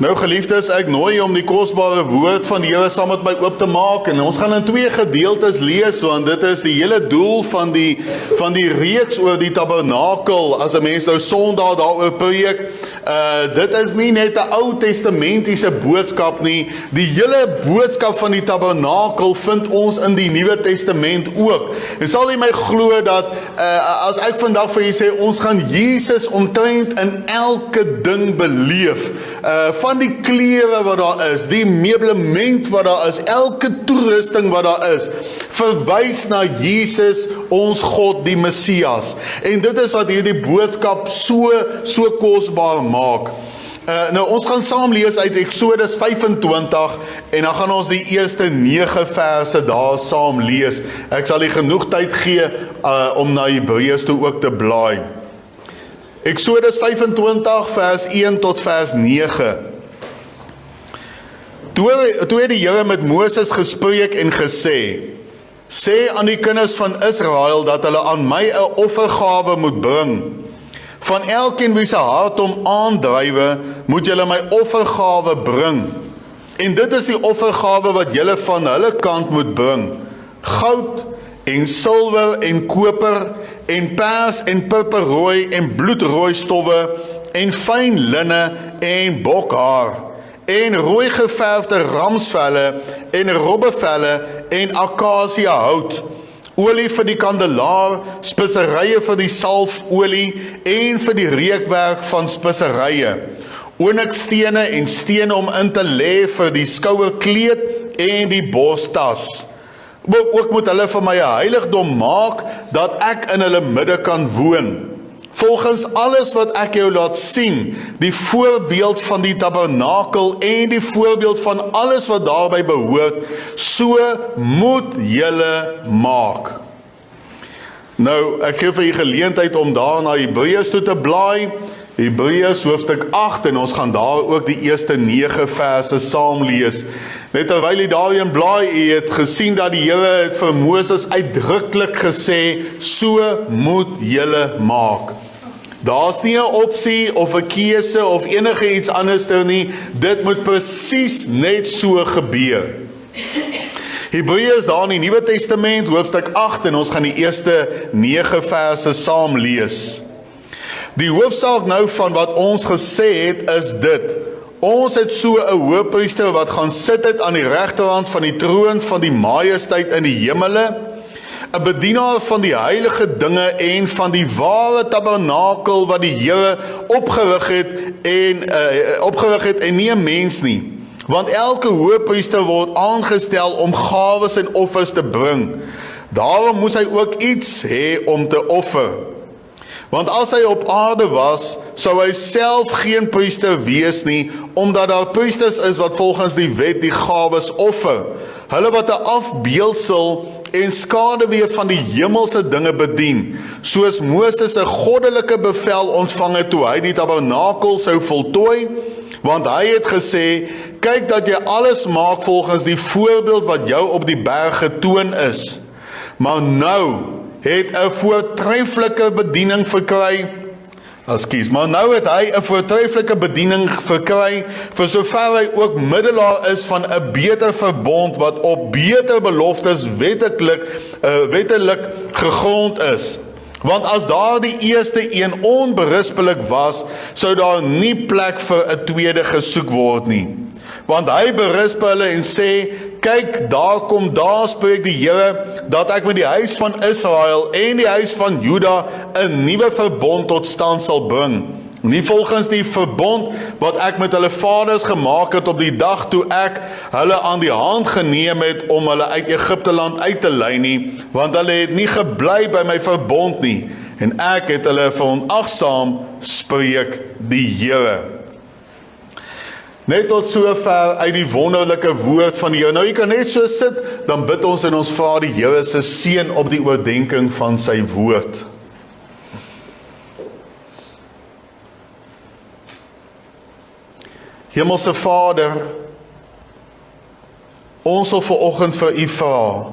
Nou geliefdes, ek nooi om die kosbare woord van die Here saam met my oop te maak en ons gaan in 2 gedeeltes lees, want dit is die hele doel van die reeks oor die tabernakel. As 'n mens nou Sondag daaroor preek, dit is nie net 'n Ou Testamentiese boodskap nie. Die hele boodskap van die tabernakel vind ons in die Nuwe Testament ook. En sal jy my glo dat as ek vandag vir julle sê, ons gaan Jesus omtrent in elke ding beleef. Van die klere wat daar is, die meublement wat daar is, elke toerusting wat daar is, verwys na Jesus, ons God, die Messias. En dit is wat hierdie boodskap so kosbaar maak. Nou ons gaan saam lees uit Exodus 25 en dan gaan ons die eerste 9 verse daar saam lees. Ek sal nie genoeg tyd gee om na Hebreërs toe ook te blaai. Exodus 25 vers 1 tot vers 9. Toe het die Here met Moses gespreek en gesê, sê aan die kinders van Israel dat hulle aan my 'n offergawe moet bring. Van elkeen wie se hart hom aandrywe, moet julle my offergawe bring. En dit is die offergawe wat julle van hulle kant moet bring. Goud en silwer en koper en pers en purperrooi en bloedrooi stowwe en fyn linne en bokhaar en rooi geverfde ramsvelle en robbevelle en akasia hout, olie vir die kandelaar, speserye vir die salfolie en vir die reukwerk van speserye, onyxstene en stene om in te lê vir die skouerkleed en die borstas. Ook moet hulle vir my 'n heiligdom maak, dat ek in hulle midde kan woon. Volgens alles wat ek jou laat sien, die voorbeeld van die tabernakel en die voorbeeld van alles wat daarby behoort, so moet julle maak. Nou, ek gee vir julle geleentheid om daar na Hebreërs toe te blaai, Hebreërs hoofstuk 8, en ons gaan daar ook die eerste 9 verse saam lees. Net terwyl jy daarin blaai, jy het gesien dat die Here het vir Moses uitdruklik gesê, so moet julle maak. Daar's nie 'n opsie of 'n keuse of enige iets anders nie, dit moet presies net so gebeur. Hebreërs daar in die Nuwe Testament, hoofstuk 8, en ons gaan die eerste 9 verse saam lees. Die hoofsaak nou van wat ons gesê het is dit: ons het so 'n hoëpriester wat gaan sit het aan die regterhand van die troon van die majesteit in die hemele, 'n bedienaar van die heilige dinge en van die ware tabernakel wat die Here opgerig het en nie 'n mens nie. Want elke hoëpriester word aangestel om gawes en offers te bring. Daarom moes hy ook iets hê om te offer. Want as hy op aarde was, sou hy self geen priester wees nie, omdat daar priesters is wat volgens die wet die gawes offer. Hulle wat 'n afbeeldsel en skaduwee van die hemelse dinge bedien, soos Moses 'n goddelike bevel ontvang het toe hy die tabernakel sou voltooi, want hy het gesê, kyk dat jy alles maak volgens die voorbeeld wat jou op die berg getoon is. Maar nou het 'n voortreffelike bediening verkry, maar nou het hy 'n voortreffelike bediening verkry, vir sover hy ook middelaar is van 'n beter verbond, wat op beter beloftes wettelik gegrond is. Want as daar die eerste een onberispelik was, sou daar nie plek vir 'n tweede gesoek word nie. Want hy berisp hulle en sê, kyk, daar spreek die Here, dat ek met die huis van Israel en die huis van Juda 'n nuwe verbond tot stand sal bring. Nie volgens die verbond wat ek met hulle vaders gemaak het op die dag toe ek hulle aan die hand geneem het om hulle uit Egipte land uit te lei nie, want hulle het nie gebly by my verbond nie, en ek het hulle verontagsaam, spreek die Here. Net tot sover uit die wonderlike woord van die Here. Nou jy kan net so sit, dan bid ons en ons vra die Here se seën op die oordeenking van sy woord. Hemelse Vader, ons sal vanoggend vir U vra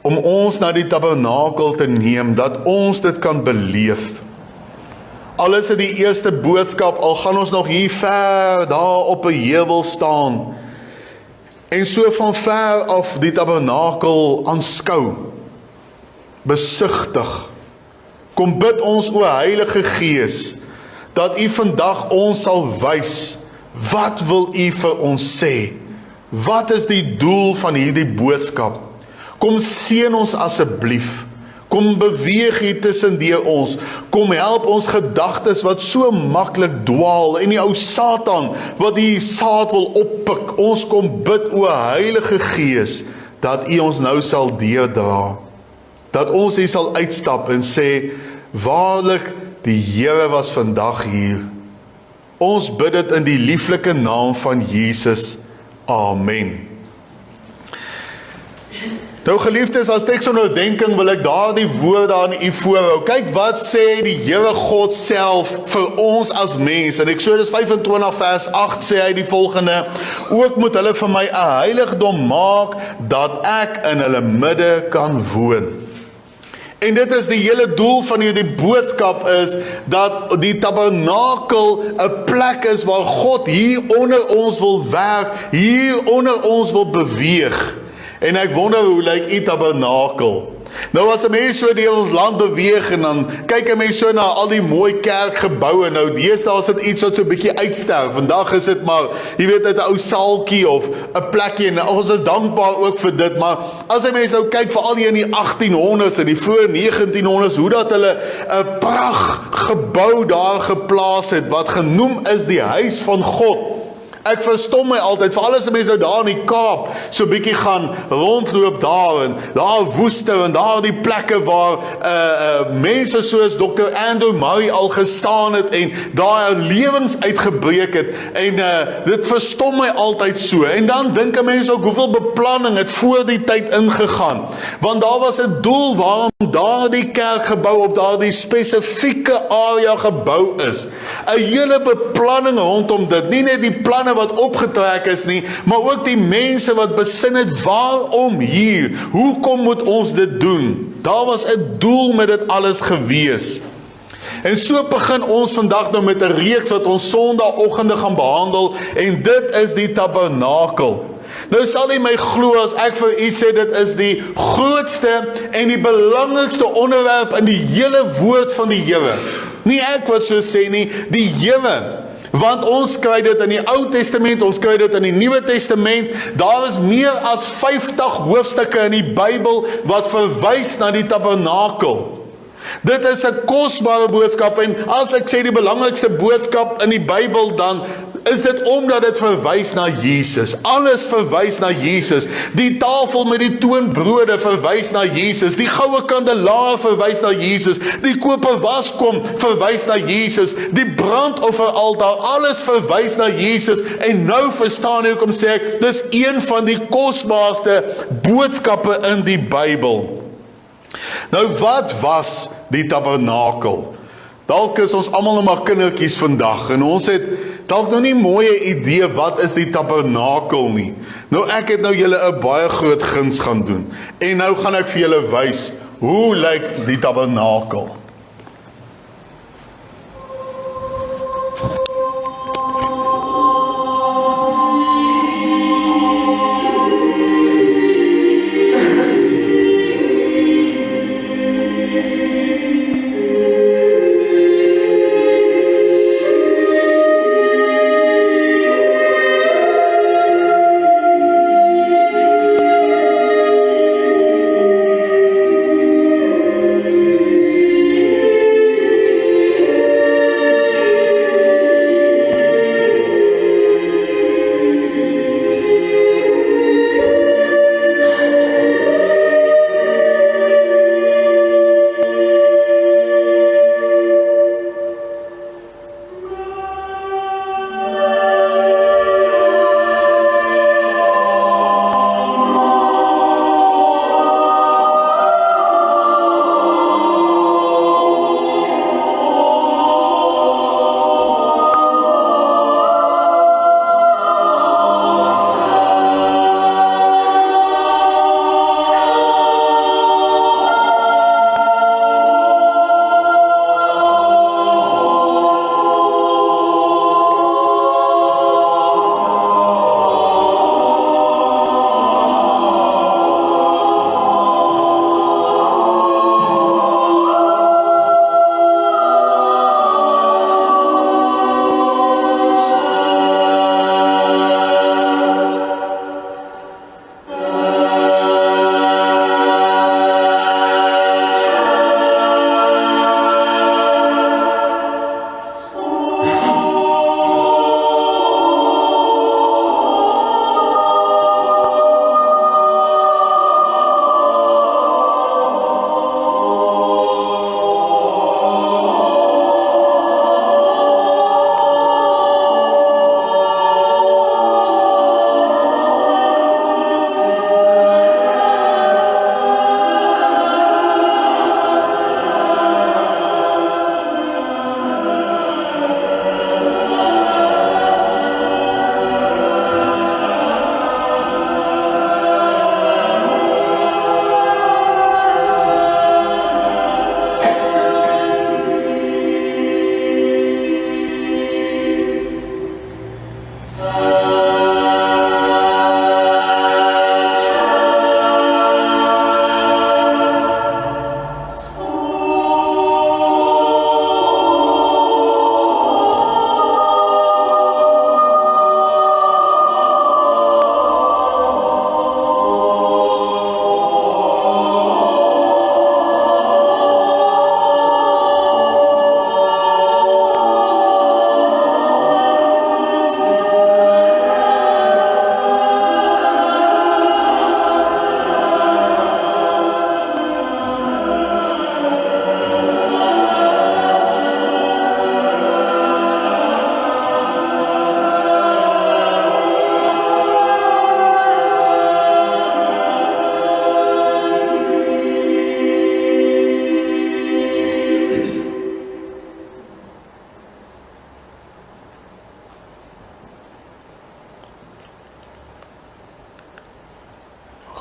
om ons na die tabernakel te neem, dat ons dit kan beleef. Al is dit die eerste boodskap, al gaan ons nog hier ver daar op 'n heuwel staan en so van ver af die tabernakel aanskou, besigtig. Kom bid ons, o Heilige Gees, dat U vandag ons sal wys, wat wil U vir ons sê? Wat is die doel van hierdie boodskap? Kom seën ons asseblief. Kom beweeg hier tussen ons. Kom help ons gedagtes wat so maklik dwaal en die ou Satan wat die saad wil oppik. Ons kom bid, o Heilige Gees, dat U ons nou sal deurdra. Dat ons hier sal uitstap en sê, waarlik, die Here was vandag hier. Ons bid dit in die lieflike naam van Jesus. Amen. Nou geliefdes, as ek so nou denking, wil ek daardie woorde aan U voorhou. Kyk wat sê die Here God self vir ons as mens. In Eksodus 25 vers 8 sê hy die volgende: ook moet hulle vir my 'n heiligdom maak, dat ek in hulle midde kan woon. En dit is die hele doel van hierdie boodskap, is dat die tabernakel 'n plek is waar God hier onder ons wil werk, hier onder ons wil beweeg. En ek wonder hoe lyk U tabernakel? Nou as 'n mens so deur ons land beweeg en dan kyk 'n mens so na al die mooi kerkgeboue, nou deesdae is dit iets wat so 'n bietjie uitsterf. Vandag is dit maar, jy weet, 'n ou saaltjie of 'n plekkie, en ons is dankbaar ook vir dit, maar as 'n mens nou kyk veral hier in die 1800s en die vroeë 1900s, hoe dat hulle 'n prachtgebou daar geplaas het wat genoem is die Huis van God. Ek verstom my altyd, veral as mense daar in die Kaap so bietjie gaan rondloop daar, en daar woeste en daar die plekke waar mense soos Dr. Andrew Murray al gestaan het en daar lewens uitgebreek het, en dit verstom my altyd so. En dan dink 'n mens ook hoeveel beplanning het voor die tyd ingegaan, want daar was 'n doel waarom daardie kerkgebou op daardie spesifieke area gebou is. 'n hele beplanning rondom dit, nie net die planne wat opgetrek is nie, maar ook die mense wat besin het, waarom hier? Hoekom moet ons dit doen? Daar was 'n doel met dit alles gewees. En so begin ons vandag nou met 'n reeks wat ons Sondagoggende gaan behandel, en dit is die tabernakel. Nou sal jy my glo as ek vir u sê, dit is die grootste en die belangrikste onderwerp in die hele woord van die Here. Nie ek wat so sê nie, die Here. Want ons kry dit in die Ou Testament, ons kry dit in die Nuwe Testament. Daar is meer as 50 hoofstukke in die Bybel wat verwys na die tabernakel. Dit is 'n kosbare boodskap, en as ek sê die belangrikste boodskap in die Bybel, dan is dit omdat dit verwys na Jesus. Alles verwys na Jesus. Die tafel met die toonbrode verwys na Jesus. Die goue kandelaar verwys na Jesus. Die koper waskom verwys na Jesus. Die brandofferaltaar, alles verwys na Jesus. En nou verstaan jy hoekom sê ek, dis een van die kosbaarste boodskappe in die Bybel. Nou wat was die tabernakel? Dalk is ons almal nog maar kindertjies vandag, en ons het dalk nou nie mooie idee wat is die tabernakel nie. Nou ek het nou julle 'n baie groot guns gaan doen, en nou gaan ek vir julle wys, hoe lyk die tabernakel?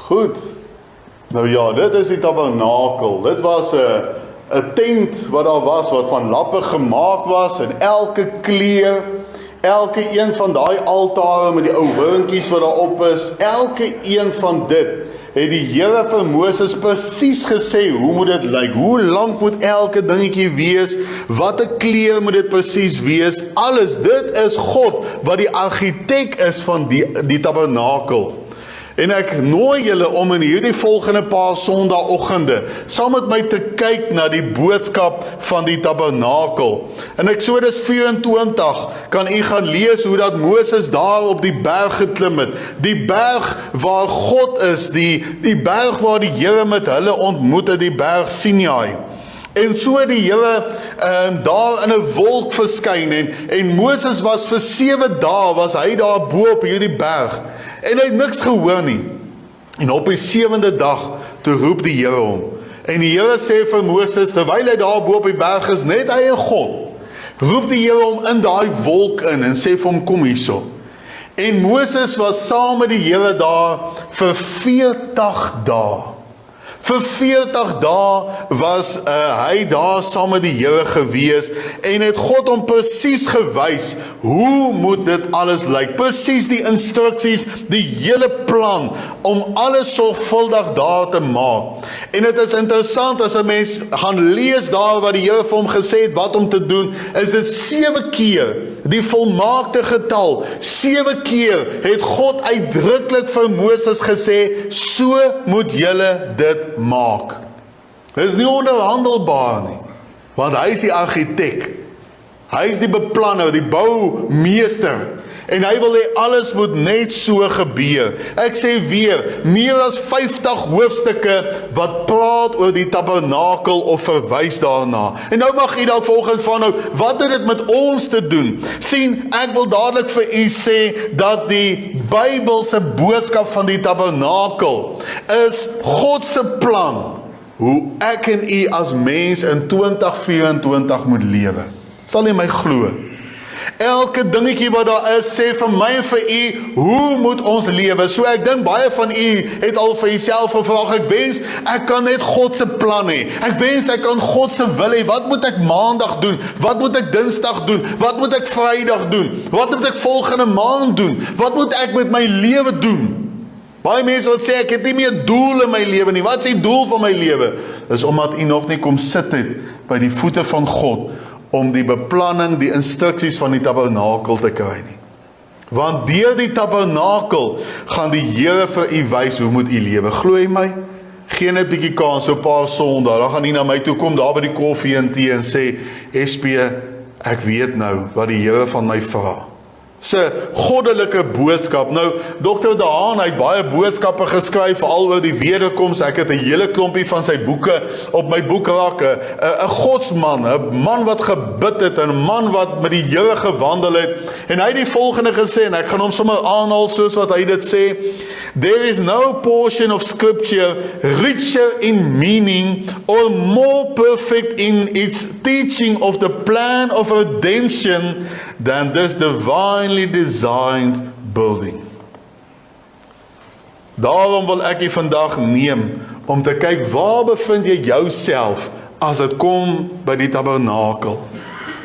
Goed. Nou ja, dit is die tabernakel. Dit was 'n tent wat daar was, wat van lappe gemaak was, en elke kleur, elke een van daai altare met die ou horinkies wat daarop is, elke een van dit, het die Here vir Moses presies gesê, hoe moet dit lyk, hoe lank moet elke dingetjie wees, wat 'n kleur moet dit presies wees, alles, dit is God, wat die argitek is van die tabernakel. En ek nooi julle om in hierdie volgende paar Sondagoggende saam met my te kyk na die boodskap van die tabernakel. In Eksodus 24 kan u gaan lees hoe dat Moses daar op die berg geklim het. Die berg waar God is, die berg waar die Here met hulle ontmoet het, die berg Sinai. En so die Here daar in 'n wolk verskyn en Moses was vir 7 dae, was hy daar bo op hierdie berg. En hy het niks gehoor nie. En op die 7de dag, toe roep die Here hom. En die Here sê vir Moses, terwyl hy daar bo op die berg is, net hy en God, roep die Here hom in daai wolk in en sê vir hom, kom hierso. En Moses was saam met die Here daar vir 40 dae. Vir 40 dae was hy daar saam met die Here gewees en het God hom presies gewys hoe moet dit alles lyk. Presies die instruksies, die hele plan om alles sorgvuldig daar te maak. En dit is interessant as 'n mens gaan lees daar wat die Here vir hom gesê het wat om te doen, is dit 7 keer die volmaakte getal. 7 keer het God uitdruklik vir Moses gesê, so moet julle dit maak. Dit is nie onderhandelbaar nie, want hy is die argitek, hy is die beplanner, die boumeester, en hy wil hê alles moet net so gebeur. Ek sê weer, meer as 50 hoofstukke wat praat oor die tabernakel of verwys daarna. En nou mag u dalk volgens van nou, wat het dit met ons te doen? Sien, ek wil dadelik vir u sê dat die Bybelse boodskap van die tabernakel is God se plan hoe ek en u as mens in 2024 moet lewe. Sal u my glo? Elke dingetjie wat daar is, sê vir my en vir u, hoe moet ons lewe? So ek dink baie van u het al vir jouself gevra, ek wens ek kan net God se plan hê. Ek wens ek kan God se wil hê. Wat moet ek maandag doen? Wat moet ek dinsdag doen? Wat moet ek vrydag doen? Wat moet ek volgende maand doen? Wat moet ek met my lewe doen? Baie mense wat sê, ek het nie meer doel in my lewe nie. Wat is die doel van my lewe? Dis omdat u nog nie kom sit het by die voete van God, om die beplanning, die instruksies van die tabernakel te kry nie. Want deur die tabernakel gaan die Here vir u wys hoe moet u lewe. Glo jy my? Geen 'n bietjie kans, so 'n paar Sondae, dan gaan u na my toe kom daar by die koffie en tee en sê, SP, ek weet nou wat die Here van my vra. Se goddelike boodskap. Nou, Dr. De Haan het baie boodskappe geskryf, veral oor die wederkoms. Ek het 'n hele klompie van sy boeke op my boekrak. 'n godsman, 'n man wat gebid het, 'n man wat met die Here gewandel het. En hy het die volgende gesê, en ek gaan hom sommer aanhaal soos wat hy dit sê: There is no portion of scripture richer in meaning or more perfect in its teaching of the plan of redemption than this divinely designed building. Daarom wil ek u vandag neem om te kyk, waar bevind jy jouself as dit kom by die tabernakel?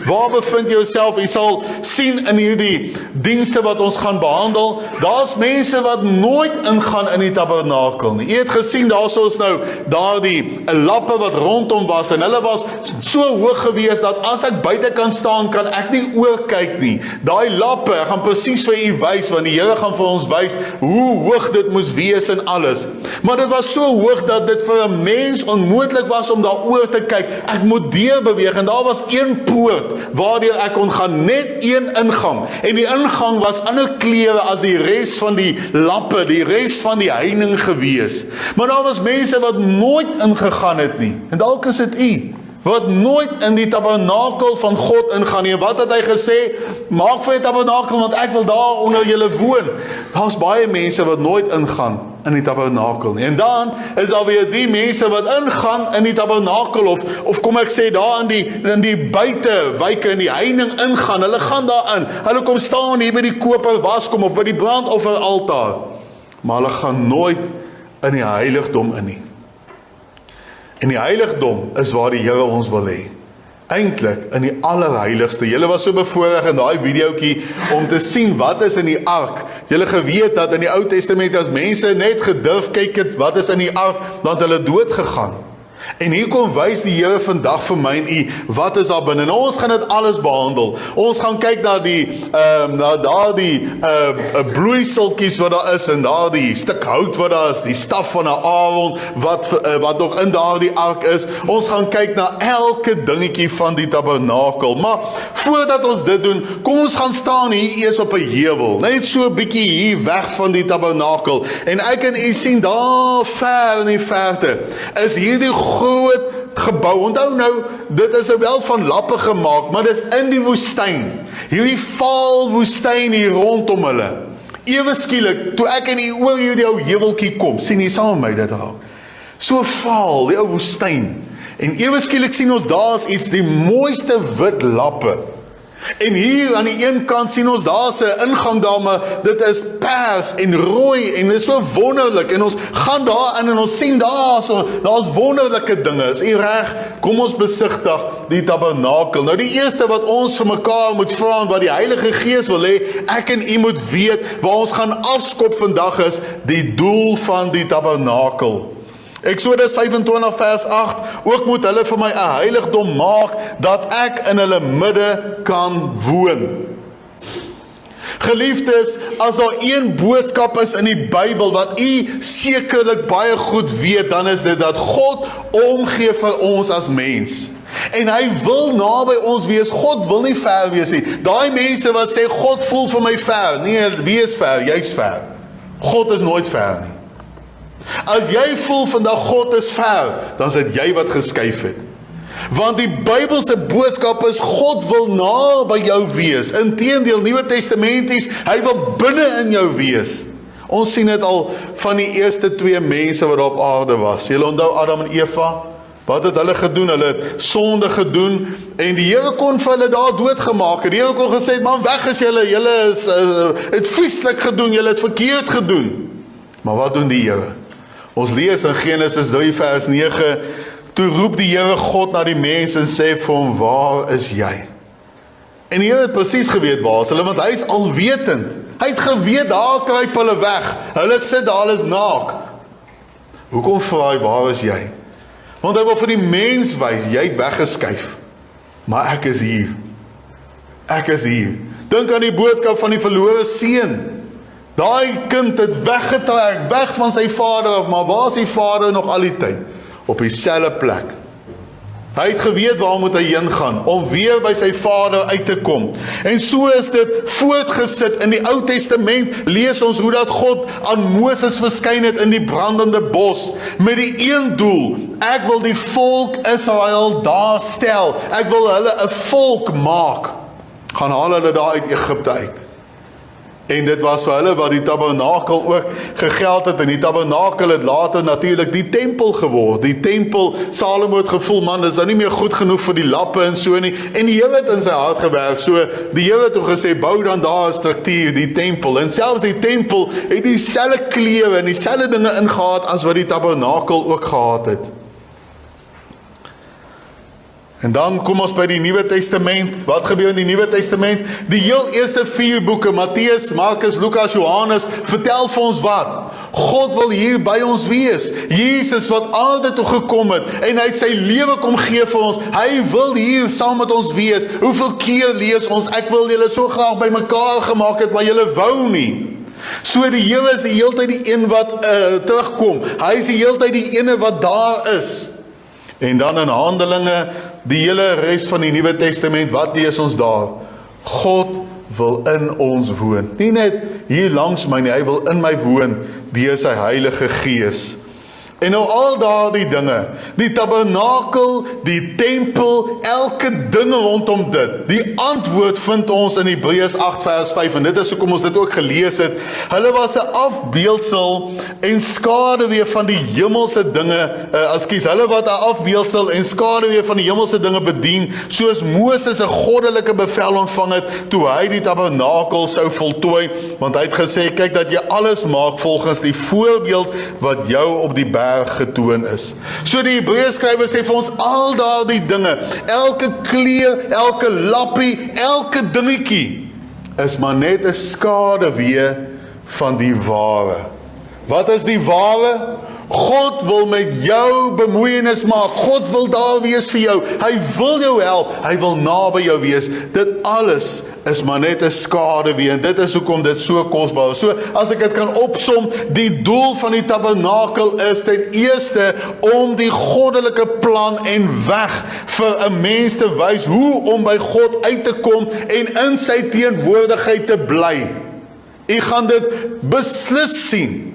Waar bevind jy jouself? Jy sal sien in hierdie dienste wat ons gaan behandel, daar's mense wat nooit ingaan in die tabernakel nie. Jy het gesien, daar is nou daardie lappe wat rondom was, en hulle was so hoog gewees, dat as ek buite kan staan, kan ek nie oorkyk nie. Daai lappe, ek gaan presies vir u wys, want die Here gaan vir ons wys, hoe hoog dit moes wees en alles. Maar dit was so hoog, dat dit vir 'n mens onmoontlik was om daar oor te kyk. Ek moet deur beweeg, en daar was een poort, waardeur ek kon gaan, net een ingang, en die ingang was ander kleure as die res van die lappe, die res van die heining gewees. Maar daar was mense wat nooit ingegaan het nie, en dalk is dit u, wat nooit in die tabernakel van God ingaan nie. Wat het hy gesê? Maak vir die tabernakel, want ek wil daar onder julle woon. Daar's baie mense wat nooit ingaan in die tabernakel nie. En dan is daar weer die mense wat ingaan in die tabernakel, of kom ek sê daar in die buitewyke, in die heining ingaan. Hulle gaan daarin. Hulle kom staan hier by die koper waskom of by die brandofferaltaar. Maar hulle gaan nooit in die heiligdom in nie. En die heiligdom is waar die Here ons wil hê. Eintlik in die allerheiligste. Julle was so bevoorreg in daai videoetjie om te sien wat is in die ark. Julle geweet dat in die Ou Testament as mense net gedurf kyk het wat is in die ark, dan het hulle dood gegaan. En hier kom wys die Here vandag vir my en u wat is daar binne. En ons gaan dit alles behandel. Ons gaan kyk na daardie bloeiseltjies wat daar is en daardie stuk hout wat daar is, die staf van Aaron wat nog in daardie ark is. Ons gaan kyk na elke dingetjie van die tabernakel. Maar voordat ons dit doen, kom ons gaan staan hier eers op 'n heuwel, net so 'n bietjie hier weg van die tabernakel. En ek en u sien daar ver in die verte is hierdie groot gebou. Onthou nou, dit is wel van lappe gemaak, maar dit is in die woestyn. Hierdie vaal woestyn hier rondom hulle. Ewe skielik, toe ek in oor hierdie ou heuweltjie kom, sien jy saam met my dit raak. So vaal, die ou woestyn. En ewe skielik sien ons daar's iets, die mooiste wit lappe. En hier aan die een kant sien ons daar's 'n ingang daar, maar dit is pers en rooi en dit is so wonderlik. En ons gaan daarin en ons sien daar's wonderlike dinge. Is u reg? Kom ons besigtig die tabernakel. Nou die eerste wat ons vir mekaar moet vra en wat die Heilige Gees wil hê, ek en u moet weet waar ons gaan afskop vandag is die doel van die tabernakel. Exodus 25 vers 8, ook moet hulle vir my 'n heiligdom maak, dat ek in hulle midde kan woon. Geliefdes, as daar een boodskap is in die Bybel wat u sekerlik baie goed weet, dan is dit dat God omgee vir ons as mens. En hy wil naby ons wees. God wil nie ver wees nie. Daai mense wat sê, God voel vir my ver. Nee, wie is ver? Jy's ver. God is nooit ver nie. As jy voel vandag God is ver, dan is dit jy wat geskuif het. Want die Bybelse boodskap is, God wil naby jou wees. Inteendeel, Nuwe Testamenties, hy wil binne in jou wees. Ons sien dit al van die eerste 2 mense wat op aarde was. Julle onthou Adam en Eva? Wat het hulle gedoen? Hulle het sonde gedoen en die Here kon vir hulle daar doodgemaak het. Die Here kon gesê, man, weg is julle is het vieslik gedoen, julle het verkeerd gedoen. Maar wat doen die Here? Ons lees in Genesis 3 vers 9, toe roep die Here God na die mens en sê vir hom, waar is jy? En die Here het presies geweet waar is hulle, want hy is alwetend. Hy het geweet, daar kruip hulle weg. Hulle sit daar, hulle is naak. Hoekom vra hy, waar is jy? Want hy wil vir die mens wys, jy het weggeskuif. Maar ek is hier. Ek is hier. Dink aan die boodskap van die verlore seun. Daai kind het weggetrek, weg van sy vader af, maar waar is die vader nog al die tyd? Op dieselfde plek. Hy het geweet waar moet hy heen gaan, om weer by sy vader uit te kom. En so is dit voortgesit. In die Ou Testament lees ons hoe dat God aan Moses verskyn het in die brandende bos, met die een doel, ek wil die volk Israel daar stel, ek wil hulle 'n volk maak, gaan haal hulle daar uit Egipte uit. En dit was vir hulle wat die tabernakel ook gegeld het. En die tabernakel het later natuurlik die tempel geword. Die tempel, Salomo het gevoel, man, is nou nie meer goed genoeg vir die lappe en so nie. En die Here het in sy hart gewerk. So die Here het toe gesê, bou dan daar 'n struktuur, die tempel. En selfs die tempel het dieselfde kleure en dieselfde dinge ingehaat as wat die tabernakel ook gehad het. En dan kom ons by die Nuwe Testament. Wat gebeur in die Nuwe Testament? Die heel eerste 4 boeke, Matteus, Markus, Lukas, Johannes, vertel vir ons wat? God wil hier by ons wees. Jesus wat aarde toe gekom het en hy het sy lewe kom gee vir ons. Hy wil hier saam met ons wees. Hoeveel keer lees ons, ek wil julle so graag by mekaar gemaak het, maar julle wou nie. So die Here is die heeltyd die een wat terugkom. Hy is die heeltyd die ene wat daar is. En dan in Handelinge, die hele res van die Nuwe Testament, wat lees ons daar? God wil in ons woon. Nie net hier langs my nie, hy wil in my woon deur sy Heilige Gees. En nou al daardie dinge, die tabernakel, die tempel, elke ding rondom dit, die antwoord vind ons in Hebreërs 8 vers 5, en dit is hoekom ons dit ook gelees het. Hulle was 'n afbeeldsel en skaduwee van die hemelse dinge, hulle wat 'n afbeeldsel en skaduwee van die hemelse dinge bedien, soos Moses 'n goddelike bevel ontvang het, toe hy die tabernakel sou voltooi, want hy het gesê, kyk dat jy alles maak volgens die voorbeeld wat jou op die berg getoon is. So die Hebreërs skrywer sê vir ons al daardie dinge, elke kleer, elke lappie, elke dingetjie, is maar net 'n skaduwee van die ware. Wat is die ware? God wil met jou bemoeienis maak. God wil daar wees vir jou. Hy wil jou help. Hy wil naby jou wees. Dit alles is maar net 'n skaduwee, en dit is hoekom dit so kosbaar is. So as ek dit kan opsom, die doel van die tabernakel is ten eerste om die goddelike plan en weg vir 'n mens te wys hoe om by God uit te kom en in sy teenwoordigheid te bly. U gaan dit beslis sien.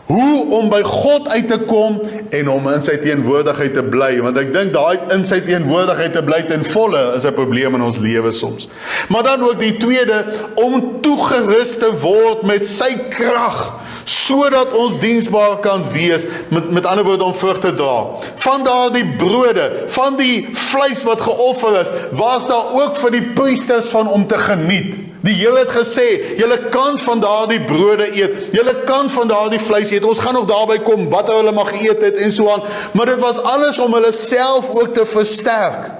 Hoe om by God uit te kom en om in sy teenwoordigheid te bly, want ek dink daai in sy teenwoordigheid te bly ten volle is 'n probleem in ons lewe soms. Maar dan ook die tweede, om toegerus te word met sy krag, sodat ons diensbaar kan wees, met ander woorde om vrug te dra. Van daardie brode, van die vleis wat geoffer is, was daar ook vir die priesters van om te geniet. Die Here het gesê, julle kan van daardie brode eet, julle kan van daardie vleis eet, ons gaan nog daarby kom, wat hulle mag eet het en so aan, maar dit was alles om hulle self ook te versterk.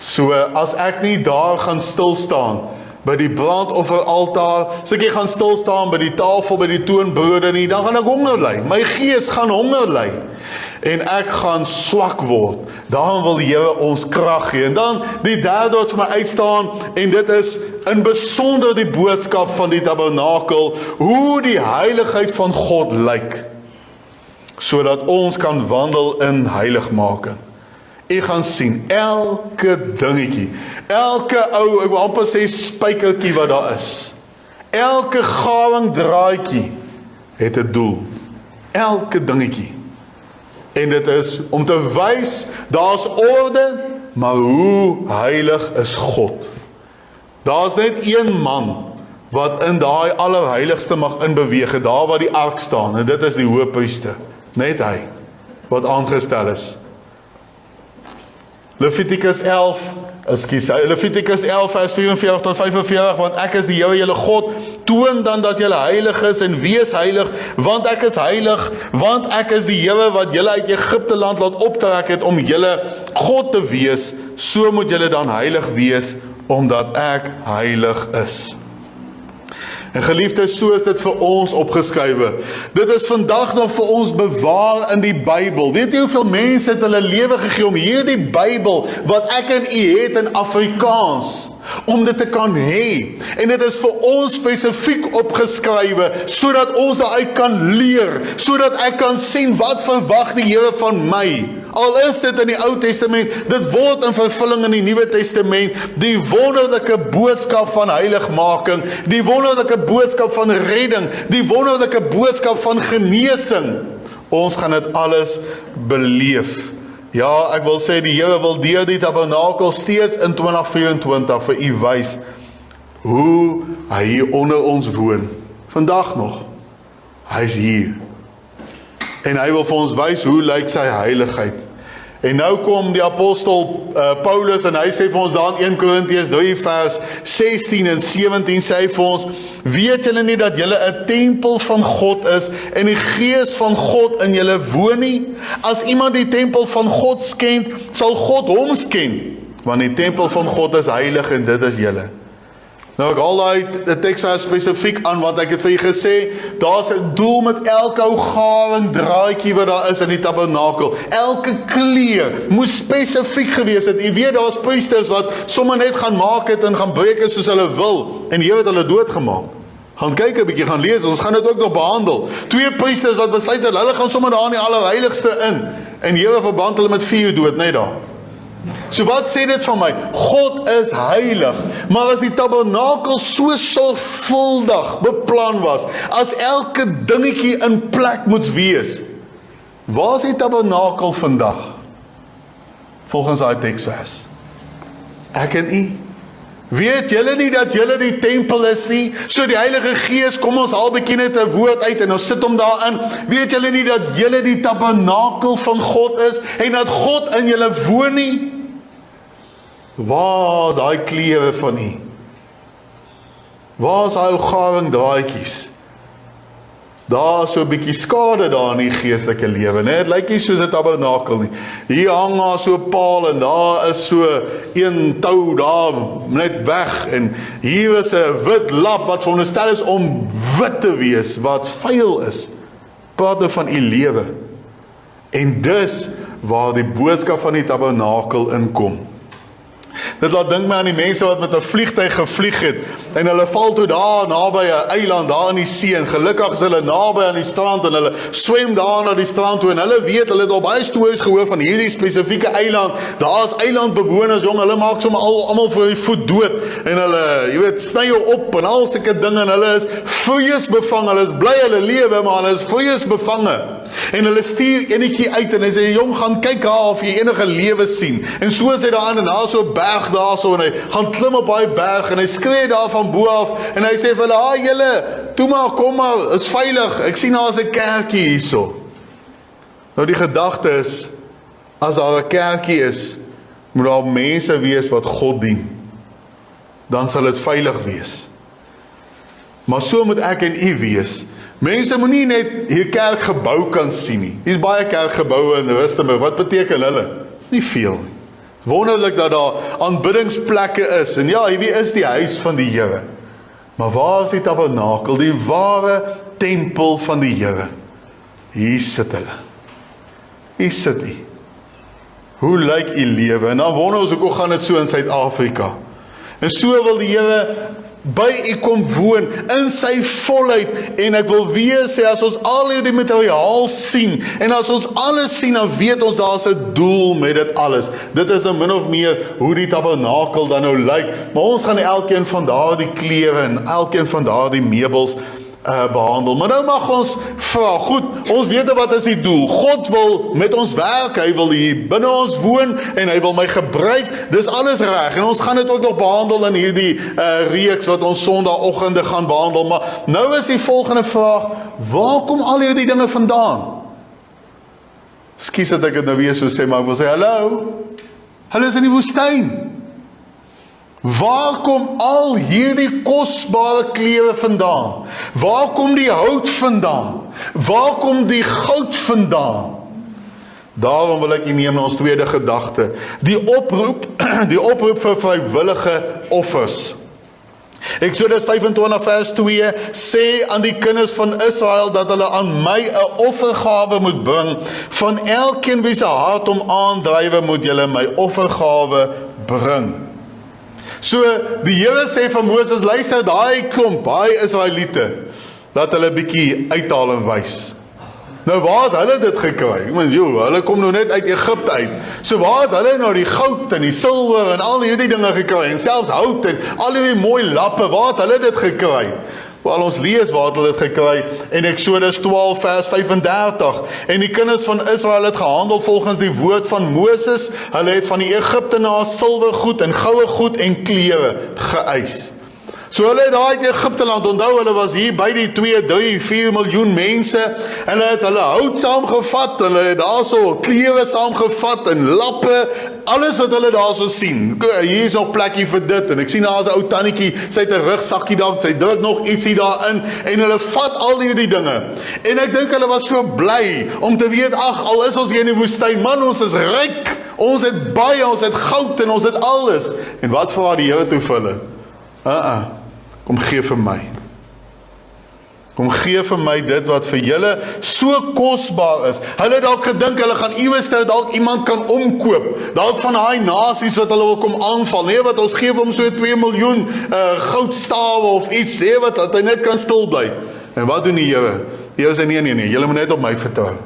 So, as ek nie daar gaan stilstaan, by die brandofferaltaar, as ek nie gaan stilstaan by die tafel, by die toonbrode nie, dan gaan ek honger ly, my gees gaan honger ly, en ek gaan swak word. Daarom wil die Here ons krag gee. En dan die derde wat vir my uitstaan, en dit is in besonder die boodskap van die tabernakel, hoe die heiligheid van God lyk, sodat ons kan wandel in heiligmaking. U gaan sien, elke dingetjie, elke ou, ek wil amper sê spykertjie wat daar is, elke gawing draadjie het 'n doel, elke dingetjie. En dit is om te wys, daar's orde, maar hoe heilig is God? Daar's net een man wat in daai allerheiligste mag inbeweeg, daar waar die ark staan, en dit is die hoëpriester, net hy, wat aangestel is. Levitikus 11 vers 44 tot 45, want ek is die Here julle God, toon dan dat julle heilig is en wees heilig, want ek is heilig, want ek is die Here wat julle uit Egipte land laat optrek het om julle God te wees, so moet julle dan heilig wees, omdat ek heilig is. En geliefdes, so is dit vir ons opgeskrywe. Dit is vandag nog vir ons bewaar in die Bybel. Weet jy hoeveel mense het hulle lewe gegee om hierdie Bybel, wat ek en u het in Afrikaans, om dit te kan hê. En dit is vir ons spesifiek opgeskrywe, sodat ons daaruit kan leer, sodat ek kan sien wat verwag die Here van my. Al is dit in die Ou Testament, dit word in vervulling in die Nuwe Testament, die wonderlike boodskap van heiligmaking, die wonderlike boodskap van redding, die wonderlike boodskap van genesing. Ons gaan dit alles beleef. Ja, ek wil sê die Here wil deur die tabernakel steeds in 2024 vir u wys hoe hy hier onder ons woon. Vandag nog. Hy's hier. En hy wil vir ons wys hoe lyk sy heiligheid. En nou kom die apostel Paulus en hy sê vir ons daar in 1 Korintiërs 3 vers 16 en 17 sê hy vir ons, weet julle nie dat julle 'n tempel van God is en die gees van God in julle woon nie? As iemand die tempel van God skend, sal God hom sken, want die tempel van God is heilig en dit is julle. Nou ek haal daai teksvers spesifiek aan, want ek het vir julle gesê, daar's 'n doel met elke ou gawing draadjie wat daar is in die tabernakel. Elke kleer moes spesifiek gewees het. Jy weet, daar's priesters wat sommer net gaan maak het en gaan breek het soos hulle wil, en die Here het hulle doodgemaak. Gaan kyk 'n bietjie, gaan lees, ons gaan dit ook nog behandel. 2 priesters wat besluit het, hulle gaan sommer daar in die allerheiligste in, en die Here verband hulle met vuur dood, net daar. So wat sê dit van my? God is heilig, maar as die tabernakel so sorgvuldig beplan was, as elke dingetjie in plek moet wees, Waar is die tabernakel vandag? Volgens daai teksvers. Ek en u. Weet julle nie dat julle die tempel is nie? So die Heilige Gees, kom ons haal bietjie net 'n woord uit en ons sit hom daarin. Weet julle nie dat julle die tabernakel van God is en dat God in julle woon nie? Waar is daai klewe van u? Waar is daai ou garing draadjies? Daar is so 'n bietjie skade daar in die geestelike lewe, né? Dit lyk nie soos 'n tabernakel nie. Hier hang daar so 'n paal en daar is so een tou daar net weg en hier is 'n wit lap wat veronderstel is om wit te wees, wat vuil is. Praat nou van u lewe. En dis waar die boodskap van die tabernakel inkom. Dit laat dink my aan die mense wat met 'n vliegtuig gevlieg het en hulle val toe daar naby 'n eiland daar in die see en gelukkig is hulle naby aan die strand en hulle swem daar na die strand toe en hulle weet, hulle het al baie stories gehoor van hierdie spesifieke eiland. Daar is eilandbewoners, jong, hulle maak sommer almal vir die voet dood en hulle, jy weet, sny jou op en al sulke dinge en hulle is vreesbevange, hulle is bly hulle lewe, maar hulle is vreesbevange. En hulle stuur enetjie uit en hy sê, jong, gaan kyk daar of jy enige lewe sien. En so is hy daar aan en daar so 'n berg daar so en hy gaan klim op daai berg en hy skree daar van bo af en hy sê vir hulle, julle, toe maar, kom maar, is veilig. Ek sien daar is 'n kerkie hierso. Nou die gedagte is, as daar 'n kerkie is, moet daar mense wees wat God dien. Dan sal dit veilig wees. Maar so moet ek en u wees. Mense moet nie net hier kerkgebou kan sien nie. Hier is baie kerkgeboue in Rustenburg. Wat beteken hulle? Nie veel nie. Wonderlik dat daar aanbiddingsplekke is. En ja, hierdie is die huis van die Here. Maar waar is die tabernakel? Die ware tempel van die Here. Hier sit hulle. Hier sit u. Hoe lyk u lewe? En dan wonder ons hoe gaan dit so in Suid-Afrika. En so wil die Here by u kom woon in sy volheid en ek wil weer sê as ons al hierdie materiaal sien en as ons alles sien dan weet ons daar's 'n doel met dit alles. Dit is nou min of meer hoe die tabernakel dan nou lyk, maar ons gaan elkeen van daardie kleure en elkeen van daardie meubels behandel. Maar nou mag ons vra, goed, ons weet wat is die doel. God wil met ons werk, hy wil hier binne ons woon en hy wil my gebruik. Dis alles reg en ons gaan dit ook nog behandel in hierdie reeks wat ons Sondagoggende gaan behandel. Maar nou is die volgende vraag, waar kom al hierdie dinge vandaan? Skus dat ek dit nou weer so sê, maar ek wil sê, hallo, hulle is in die woestyn. Waar kom al hierdie kosbare kleure vandaan? Waar kom die hout vandaan? Waar kom die goud vandaan? Daarom wil ek u neem na ons tweede gedagte. Die oproep vir vrywillige offers. Eksodus 25 vers 2 sê aan die kinders van Israel dat hulle aan my 'n offergawe moet bring. Van elkeen wie se hart hom aandrywe moet julle my offergawe bring. So die Here sê vir Moses, luister, daai klomp, daai Israeliete, laat hulle bietjie uithaal en wys. Nou waar het hulle dit gekry? Ek meen, hulle kom nou net uit Egipte uit. So waar het hulle nou die goud en die silwer en al hierdie dinge gekry? En selfs hout en al hierdie mooi lappe, waar het hulle dit gekry? Wel, ons lees waar het hulle dit gekry in Eksodus 12 vers 35. En die kinders van Israel het gehandel volgens die woord van Moses. Hulle het van die Egiptenaars silwergoed en goue goed en klere geëis. So hulle het daai Egipte land, onthou hulle was hier by die 2, 3, 4 miljoen mense en hulle het hulle hout saamgevat, hulle het daarso klere saamgevat en lappe, alles wat hulle daarso sien. Hier is nog plekkie vir dit en ek sien daar is 'n ou tannetjie, sy het 'n rugsakkie daar, sy druk nog ietsie daarin en hulle vat al hierdie dinge. En ek dink hulle was so bly om te weet, ag, al is ons hier in die woestyn, man, ons is ryk, ons het baie, ons het goud en ons het alles. En wat vra die Here toe vir hulle? Kom gee vir my. Kom gee vir my dit wat vir julle so kosbaar is. Hulle het dalk gedink hulle gaan iewers dalk iemand kan omkoop. Dalk van daai nasies wat hulle wil kom aanval. Nee, wat ons gee vir hom so 2 miljoen goudstawe of iets, nee, wat hy net kan stil bly. En wat doen die Here? Die Here sê nee, julle moet net op my vertrou.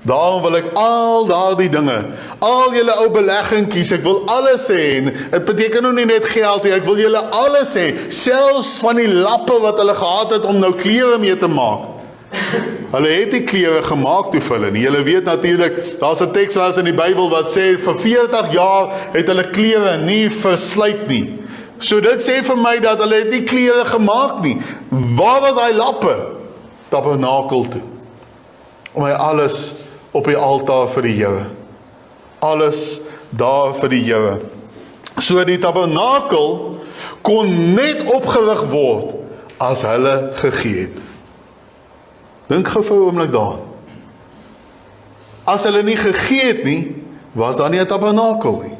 Daarom wil ek al daardie dinge, al julle ou beleggingkies, ek wil alles hê, en het beteken nou nie net geld nie, ek wil julle alles hê, selfs van die lappe wat hulle gehad het om nou klere mee te maak. Hulle het die klewe gemaak toe vir hulle nie. Julle weet natuurlik, daar's 'n teksvers in die Bybel wat sê vir 40 jaar het hulle klewe nie verslyt nie. So dit sê vir my dat hulle het nie klewe gemaak nie. Waar was hy lappe? Tabernakel toe. Om hy alles op die altaar vir die Here. Alles daar vir die Here. So die tabernakel kon net opgerig word as hulle gegee het. Dink gou vir 'n oomblik daaraan. As hulle nie gegee het nie, was daar nie 'n tabernakel nie.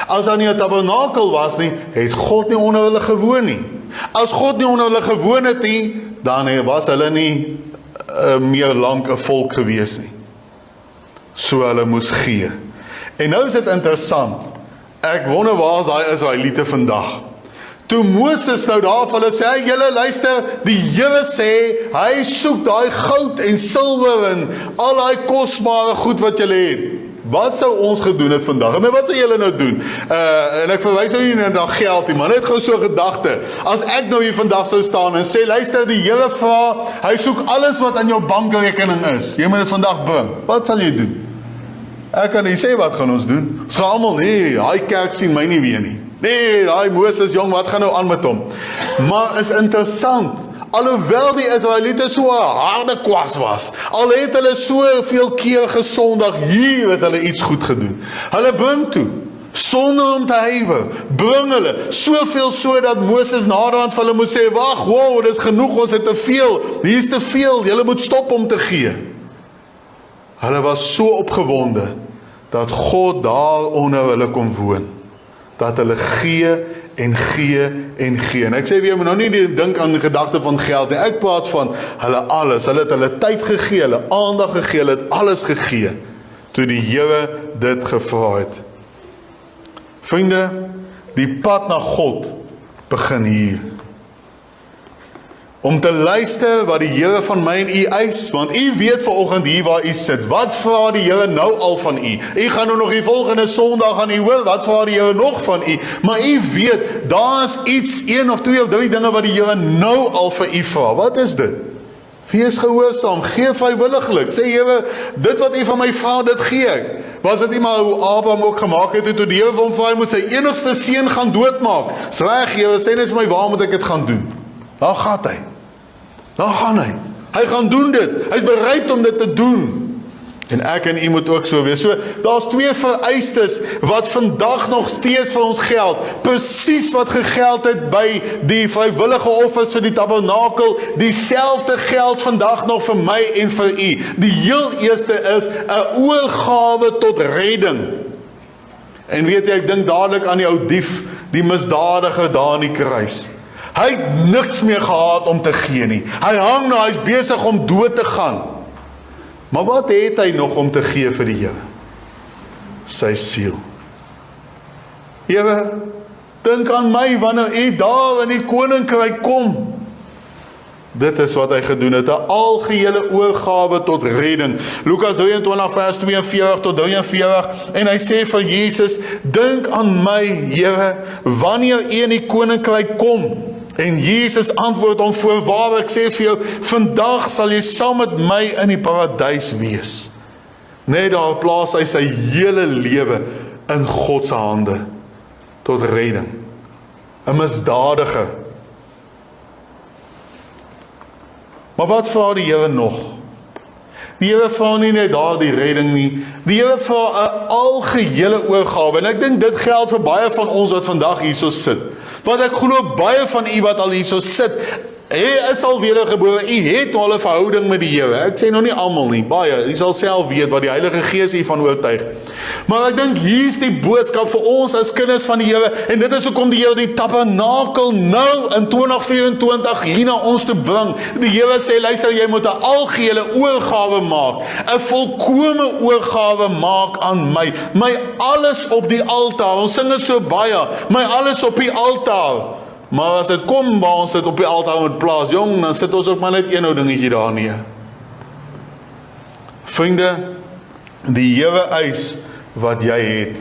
As daar nie 'n tabernakel was nie, het God nie onder hulle gewoon nie. As God nie onder hulle gewoon het nie, dan was hulle nie meer lank 'n volk gewees nie. So hulle moes gee. En nou is dit interessant. Ek wonder waar is daai Israeliete vandag? Toe Moses nou daar vir hulle sê, hey, julle luister, die Here sê, hy soek daai goud en silwer en al daai kosbare goed wat julle het. Wat sou ons gedoen het vandag? En wat sou julle nou doen? En ek verwys nou nie na geld nie, maar net gou so 'n gedagte. As ek nou hier vandag sou staan en sê, luister, die Here vra, hy soek alles wat aan jou bankrekening is. Jy moet dit vandag bring. Wat sal jy doen? Ek kan nie sê wat gaan ons doen. Ons gaan almal, nee, daai kerk sien my nie weer nie. Nee, daai Moses jong, wat gaan nou aan met hom? Maar is interessant. Alhoewel die Israeliete so 'n harde kwas was, al het hulle soveel keer gesondig, hier het hulle iets goed gedoen. Hulle bring toe, sonder om te huiwer, bring hulle, soveel so dat Moses naderhand vir hulle moet sê, wag, wow, dit is genoeg, ons het te veel, hier is te veel, julle moet stop om te gee. Hulle was so opgewonde, dat God daar onder hulle kon woon, dat hulle gee en gee en gee. En ek sê weer, moet nou nie dink aan die gedagte van geld nie. Ek praat van hulle alles. Hulle het hulle tyd gegee, hulle aandag gegee, hulle het alles gegee, toe die Here dit gevra het. Vriende, die pad na God begin hier. Om te luister wat die Here van my en u eis, want u weet vanoggend hier waar u sit. Wat vra die Here nou al van u? U gaan nou nog die volgende Sondag aan u hoor, wat vra die Here nog van u? Maar u weet, daar is iets, 1 of 2 of 3 dinge wat die Here nou al vir u vra. Wat is dit? Wees gehoorsaam, gee vrywilliglik. Sê Here, dit wat u van my vra, dit gee ek. Was dit nie maar hoe Abraham ook gemaak het, toe die Here vir hom vra, hy moet sy enigste seun gaan doodmaak. Dis reg, Here, sê net vir my, waar moet ek dit gaan doen? Daar gaan hy. Daar gaan hy. Hy gaan doen dit. Hy is bereid om dit te doen. En ek en u moet ook so wees. So, daar's 2 vereistes wat vandag nog steeds vir ons geld. Presies wat gegeld het by die vrywillige offers vir die tabernakel, dieselfde geld vandag nog vir my en vir u. Die heel eerste is 'n oorgawe tot redding. En weet jy, ek dink dadelik aan die ou dief, die misdadiger daar in die kruis. Hy het niks meer gehad om te gee nie. Hy hang nou, hy is besig om dood te gaan. Maar wat het hy nog om te gee vir die Here? Sy siel. Here, dink aan my wanneer u daar in die koninkryk kom. Dit is wat hy gedoen het, 'n algehele oorgawe tot redding. Lukas 23 vers 42 tot 43, en hy sê vir Jesus, dink aan my, Here, wanneer u in die koninkryk kom. En Jesus antwoord hom, voorwaar ek sê vir jou, vandag sal jy saam met my in die paradys wees. Net daar plaas hy sy hele lewe in God se hande tot redding. 'n misdadiger. Maar wat vra die Here nog? Die Here vra nie net daar die redding nie. Die Here vra 'n algehele oorgawe. En ek dink dit geld vir baie van ons wat vandag hierso sit. Want ek glo baie van u wat al hierso sit, hy is al wedergebore, u het al 'n verhouding met die Here. Ek sê nou nie almal nie, baie. U sal self weet wat die Heilige Gees u van oortuig. Maar ek dink hier's die boodskap vir ons as kinders van die Here, en dit is hoekom die Here die tabernakel nou in 2024 hier na ons toe bring. Die Here sê, luister, jy moet 'n algehele oorgawe maak, 'n volkome oorgawe maak aan my. My alles op die altaar. Ons sing dit so baie, my alles op die altaar. Maar as dit kom waar ons dit op die altaar moet plaas, jong, dan sit ons ook maar net een ou dingetjie daar nie. Vriende, die Here eis wat jy het.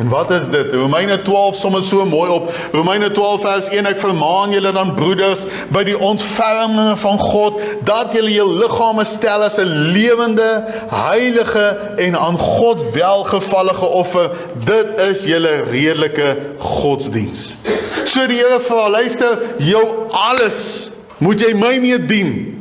En wat is dit? Romeine 12 som het so mooi op. Romeine 12 vers 1, ek vermaan julle dan broeders, by die ontferming van God, dat julle jou liggame stel as 'n lewende, heilige en aan God welgevallige offer. Dit is julle redelike godsdiens. So die Here vra, luister, jou alles moet jy my mee dien.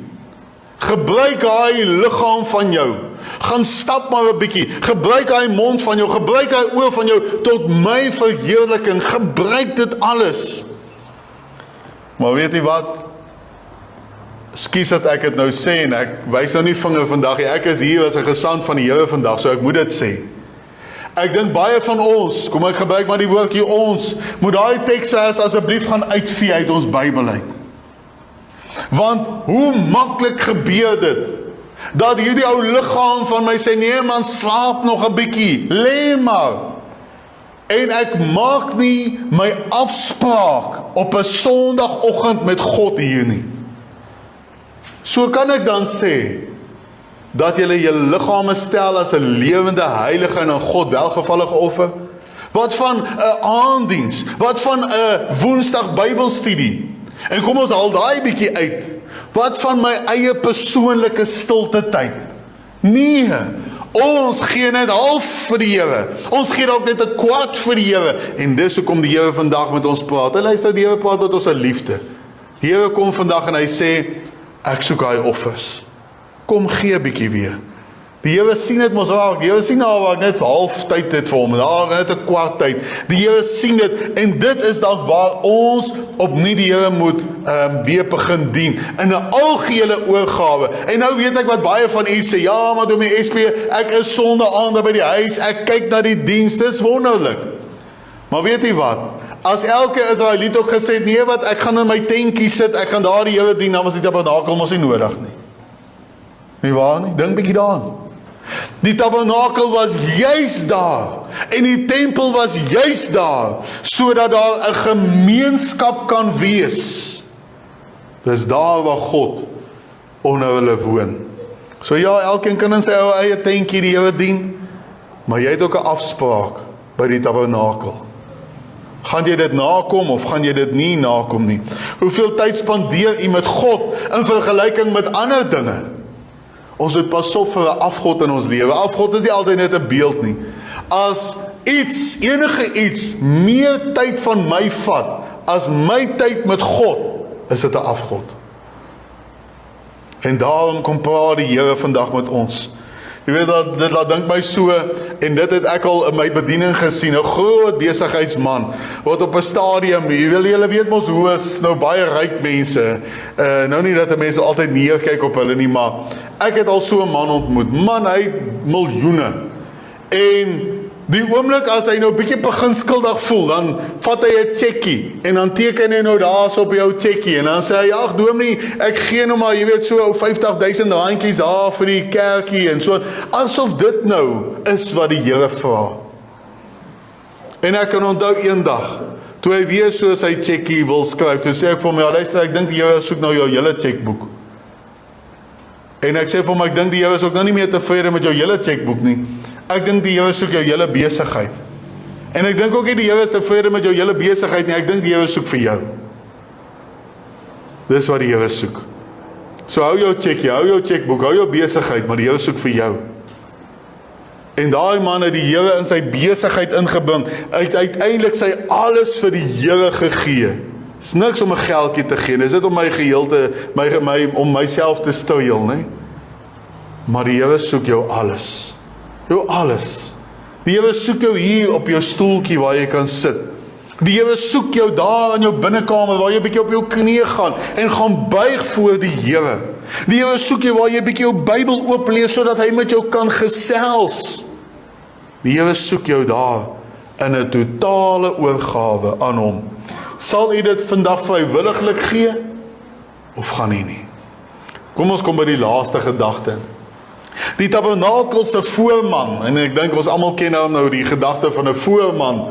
Gebruik hy liggaam van jou. Gaan stap maar 'n bietjie. Gebruik hy mond van jou, gebruik hy oor van jou tot my verheerliking. Gebruik dit alles. Maar weet jy wat? Skus dat ek dit nou sê en ek wys nou nie vinger vandag nie. Ek is hier as 'n gesant van die Here vandag, so ek moet dit sê. Ek dink baie van ons, kom ek gebruik maar die woordjie ons, moet daai teksvers asseblief gaan uitvee uit ons Bybel uit. Want hoe maklik gebeur dit, dat hierdie ou liggaam van my sê, nee man, slaap nog 'n bietjie, lê maar. En ek maak nie my afspraak op 'n Sondagoggend met God hier nie. So kan ek dan sê, dat julle julle liggame stel as 'n lewende, heilige en aan God welgevallige offer? Wat van 'n aanddiens? Wat van 'n Woensdag Bybelstudie? En kom ons haal daai bietjie uit. Wat van my eie persoonlike stilte tyd? Nee, ons gee net half vir die Here. Ons gee dalk net 'n kwart vir die Here. En dis hoekom die Here vandag met ons praat. En luister, die Here praat met ons in liefde. Die Here kom vandag en hy sê, ek soek daai offers. Kom gee 'n bietjie weer. Die Here sien dit mos raak. Die Here sien nou waar ek net half tyd het vir hom. Daar net 'n kwart tyd. Die Here sien dit en dit is dalk waar ons opnuut die Here moet weer begin dien in 'n algehele oorgawe. En nou weet ek wat baie van u sê, ja, maar Dominee SP, ek is Sondae by die huis, ek kyk na die diens, dis wonderlik. Maar weet jy wat? As elke Israeliet ook gesê het, nee wat, ek gaan in my tentjie sit, ek gaan daar die Here dien, dan was die tabernakel mos nie nodig nie. Nie waar nie? Dink bietjie daaraan. Die tabernakel was juis daar en die tempel was juis daar sodat daar 'n gemeenskap kan wees. Dis daar waar God onder hulle woon. So ja, elkeen kan in sy eie tentjie die Here dien, maar jy het ook 'n afspraak by die tabernakel. Gaan jy dit nakom of gaan jy dit nie nakom nie? Hoeveel tyd spandeer u met God in vergelyking met ander dinge? Ons moet pas op vir 'n afgod in ons lewe. Afgod is nie altyd net 'n beeld nie. As enige iets meer tyd van my vat as my tyd met God, is dit 'n afgod. En daarom kom praat die Here vandag met ons. Jy weet dat dit laat dink my so, en dit het ek al in my bediening gesien, 'n groot besigheidsman wat op 'n stadium, julle weet mos hoe is nou baie ryk mense, nou nie dat mense altyd neerkyk op hulle nie, maar ek het al so 'n man ontmoet, man, hy het miljoene, en die oomblik as hy nou bietjie begin skuldig voel, dan vat hy 'n checkie, en dan teken hy nou daar op jou checkie, en dan sê hy, ag Dominee, ek gee nou maar, jy weet so 50.000 randjies daar vir die kerkie, en so, asof dit nou is wat die Here vra. En ek kan onthou eendag, toe hy weer so sy checkie wil skryf, toe sê ek vir hom, ja luister, ek dink die Here soek nou jou hele checkboek. En ek sê vir hom, ek dink die Here is ook nou nie meer tevrede met jou hele checkboek nie. Ek dink die Here soek jou hele besigheid. En ek dink ook nie die Here is tevrede met jou hele besigheid nie, ek dink die Here soek vir jou. Dis wat die Here soek. So hou jou checkie, hou jou checkboek, hou jou besigheid, maar die Here soek vir jou. En daai man het die Here in sy besigheid ingebring, uiteindelik sy alles vir die Here gegee. Dis niks om 'n geldjie te gee, dis dit om my geheel te, om myself te stuil, nee? Maar die Here soek jou alles. Jou alles. Die Here soek jou hier op jou stoeltjie waar jy kan sit. Die Here soek jou daar in jou binnekamer waar jy bietjie op jou knieë gaan en gaan buig voor die Here. Die Here soek jou waar jy bietjie jou Bybel oop lees sodat hy met jou kan gesels. Die Here soek jou daar in 'n totale oorgawe aan hom. Sal u dit vandag vrywilliglik gee of gaan u nie? Kom ons kom by die laaste gedagte. Die tabernakel se voorman, en ek dink ons almal ken nou die gedagte van 'n voorman.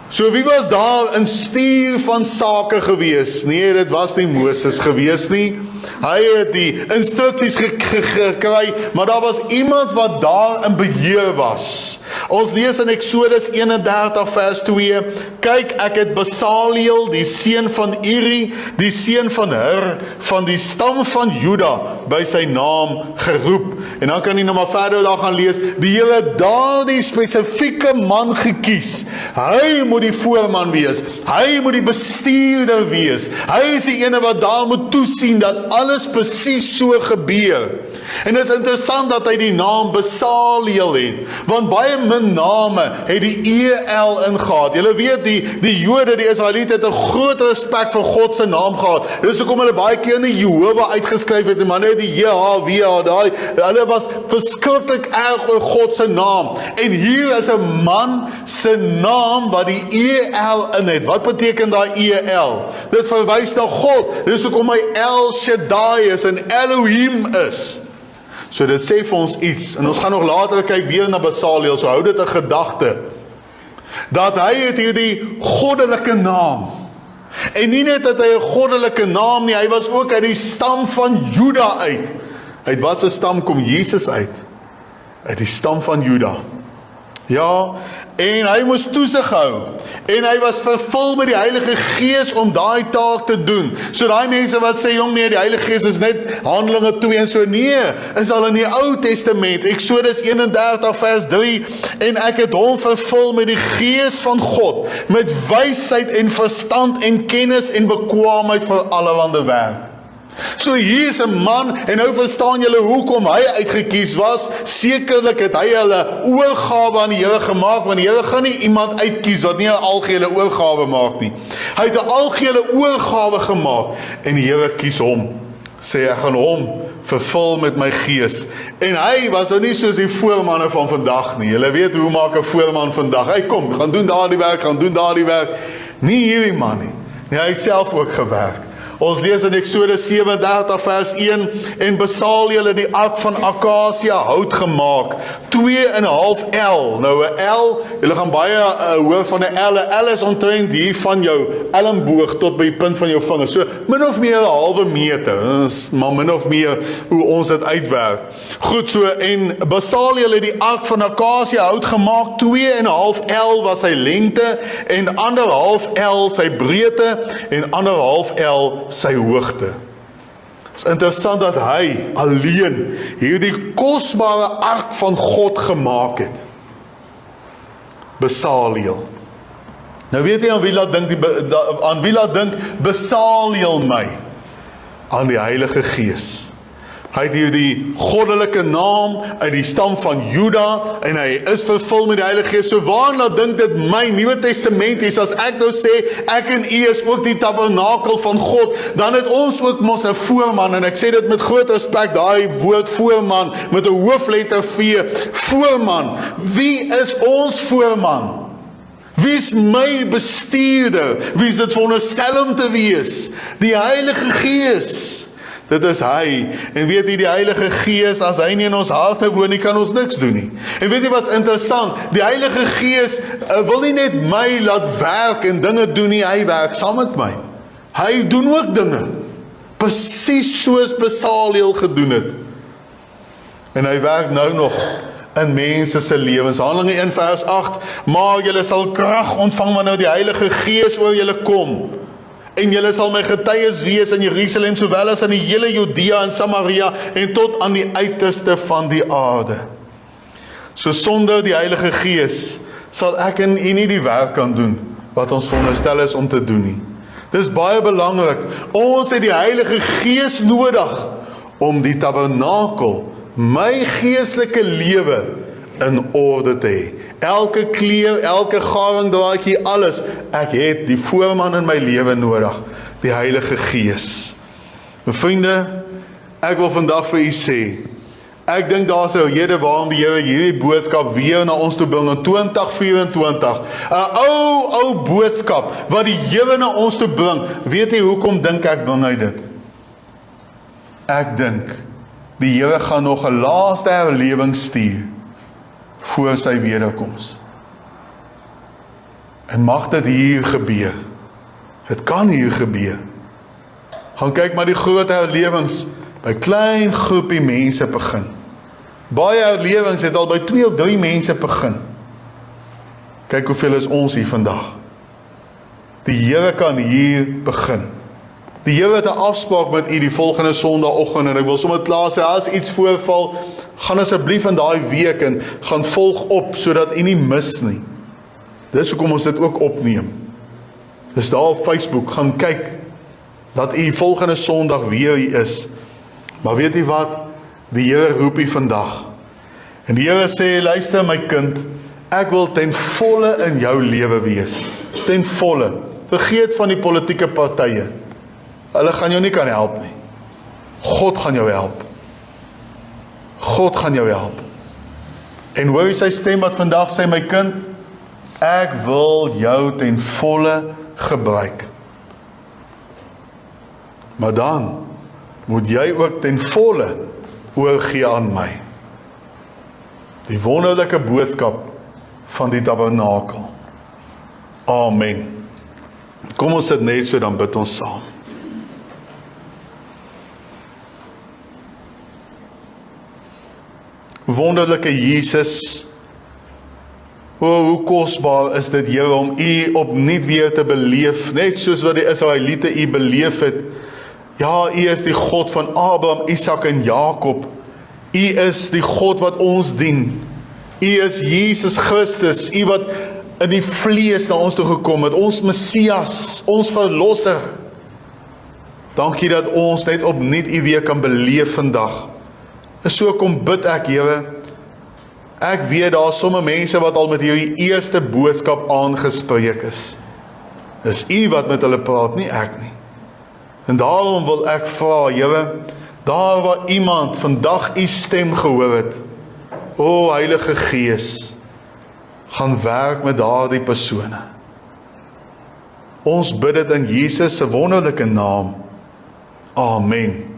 So wie was daar in stuur van sake gewees? Nee, dit was nie Moses gewees nie. Hy het die instruksies gekry, maar daar was iemand wat daar in beheer was. Ons lees in Exodus 31 vers 2, kyk, ek het Besaliel, die seun van Uri, die seun van Hur, van die stam van Juda, by sy naam geroep. En dan kan jy nou maar verder daar gaan lees, die Here het daardie spesifieke man gekies. Hy moet die voorman wees, hy moet die bestuurder wees, hy is die ene wat daar moet toesien, dat alles presies so gebeur. En dit is interessant dat hy die naam Besaliel het, want baie min name het die EL ingehaat. Julle weet, die Jode, die Israeliete het 'n groot respek vir God se naam gehad. Dis hoekom hulle baie keer in die Jehova uitgeskryf het, maar net die JHWH, hulle was verskriklik erg oor God se naam. En hier is 'n man se naam wat die EL in het. Wat beteken daai EL? Dit verwys na God. Dis hoekom hy El Shaddai is en Elohim is. So dit sê vir ons iets, en ons gaan nog later kyk weer na Besaliel, so hou dit 'n gedagte, dat hy het hierdie goddelike naam, en nie net dat hy 'n goddelike naam nie, hy was ook uit die stam van Juda uit. Uit wat se stam kom Jesus uit? Uit die stam van Juda. Ja, en hy moes toesig hou, en hy was vervul met die Heilige Gees om daai taak te doen. So daai mense wat sê, jong nee, die Heilige Gees is net Handelinge 2 en so, nee, is al in die Ou Testament, Exodus 31 vers 3, en ek het hom vervul met die Gees van God, met wysheid en verstand en kennis en bekwaamheid vir allerhande werk. So hier is 'n man, en nou verstaan julle hoekom hy uitgekies was. Sekerlik het hy hulle oorgawe aan die Here gemaak, want die Here gaan nie iemand uitkies wat nie 'n algehele oorgawe maak nie. Hy het 'n algehele oorgawe gemaak, en die Here kies hom. Sê, ek gaan hom vervul met my gees. En hy was nou nie soos die voormanne van vandag nie. Julle weet hoe maak 'n voorman vandag? Hy kom, gaan doen daardie werk, gaan doen daardie werk. Nie hierdie man nie. Nee, hy het self ook gewerk. Ons lees in Exodus 37 vers 1, en Besaliel het die ark van akasia hout gemaak, 2,5 L. Nou 'n L, julle gaan baie hoor van 'n L. 'n L is omtrent hier van jou elmboog tot by die punt van jou vinger. So min of meer 'n halwe meter. Dit is maar min of meer hoe ons dit uitwerk. Goed so, en Besaliel het die ark van akasia hout gemaak, 2,5 L was sy lengte, en 1,5 L sy breedte, en 1,5 L sy hoogte. Het is interessant dat hy alleen hierdie kosbare ark van God gemaak het. Besaliel. Nou weet jy aan wie laat dink Besaliel my? Aan die Heilige Gees. Hy het hierdie goddelike naam uit die stam van Juda, en hy is vervul met die Heilige Gees. So waarna dink dit my? Nuwe Testament is, as ek nou sê, ek en u is ook die tabernakel van God, dan het ons ook mos 'n voorman, en ek sê dit met groot respek, daai woord voorman, met 'n hoofletter V, voorman. Wie is ons voorman? Wie is my bestuurder? Wie is dit veronderstel om te wees? Die Heilige Gees. Dit is hy, en weet jy, die Heilige Gees, as hy nie in ons harte woon nie, kan ons niks doen nie. En weet jy wat is interessant, die Heilige Gees wil nie net my laat werk en dinge doen nie, hy werk saam met my. Hy doen ook dinge, presies soos Besaliel gedoen het. En hy werk nou nog in mense se lewens. Handelinge 1 vers 8, maar julle sal krag ontvang wanneer die Heilige Gees oor julle kom. En julle sal my getuies wees in Jerusalem, sowel as in die hele Judea en Samaria, en tot aan die uiterste van die aarde. So sonder die Heilige Gees sal ek en u nie die werk kan doen wat ons veronderstel is om te doen nie. Dis baie belangrik. Ons het die Heilige Gees nodig om die tabernakel, my geestelike lewe, in orde te hê. Elke kleur, elke garingdraadjie, alles. Ek het die voorman in my lewe nodig, die Heilige Gees. My vriende, ek wil vandag vir u sê, ek dink daar's 'n rede waarom die Here hierdie boodskap weer na ons toe bring in 2024. 'n ou boodskap wat die Here na ons toe bring. Weet jy hoekom dink ek bring hy dit? Ek dink die Here gaan nog 'n laaste herlewing stuur voor sy wederkoms. En mag dit hier gebeur. Het kan hier gebeur. Gaan kyk maar die groot herlewings by klein groepie mense begin. Baie herlewings het al by 2 of 3 mense begin. Kyk hoeveel is ons hier vandag. Die Here kan hier begin. Die Here het 'n afspraak met u die volgende Sondagoggend en ek wil sommer klaar sê, as iets voorval, gaan asseblief in daai week en gaan volg op, sodat u nie mis nie. Dis hoekom ons dit ook opneem. Dis daar op Facebook, gaan kyk, dat u volgende Sondag weer hier is. Maar weet u wat? Die Here roep u vandag. En die Here sê, luister my kind, ek wil ten volle in jou lewe wees. Ten volle. Vergeet van die politieke partye. Hulle gaan jou nie kan help nie. God gaan jou help. God gaan jou help. En hoor jy sy stem wat vandag sê, my kind, ek wil jou ten volle gebruik. Maar dan moet jy ook ten volle oorgee aan my. Die wonderlike boodskap van die tabernakel. Amen. Kom ons sit net so, dan bid ons saam. Wonderlike Jesus, hoe kosbaar is dit, Here, om u opnuut weer te beleef, net soos wat die Israeliete u beleef het. Ja, u is die God van Abraham, Isak en Jakob. U is die God wat ons dien. U is Jesus Christus, u wat in die vlees na ons toe gekom het, ons Messias, ons verlosser. Dankie dat ons net opnuut u weer kan beleef vandag. En so kom bid ek, Here. Ek weet daar sommige mense wat al met hierdie eerste boodskap aangespreek is. Dis u wat met hulle praat, nie ek nie. En daarom wil ek vra, Here, daar waar iemand vandag u stem gehoor het, o Heilige Gees, gaan werk met daardie persone. Ons bid dit in Jesus se wonderlike naam. Amen.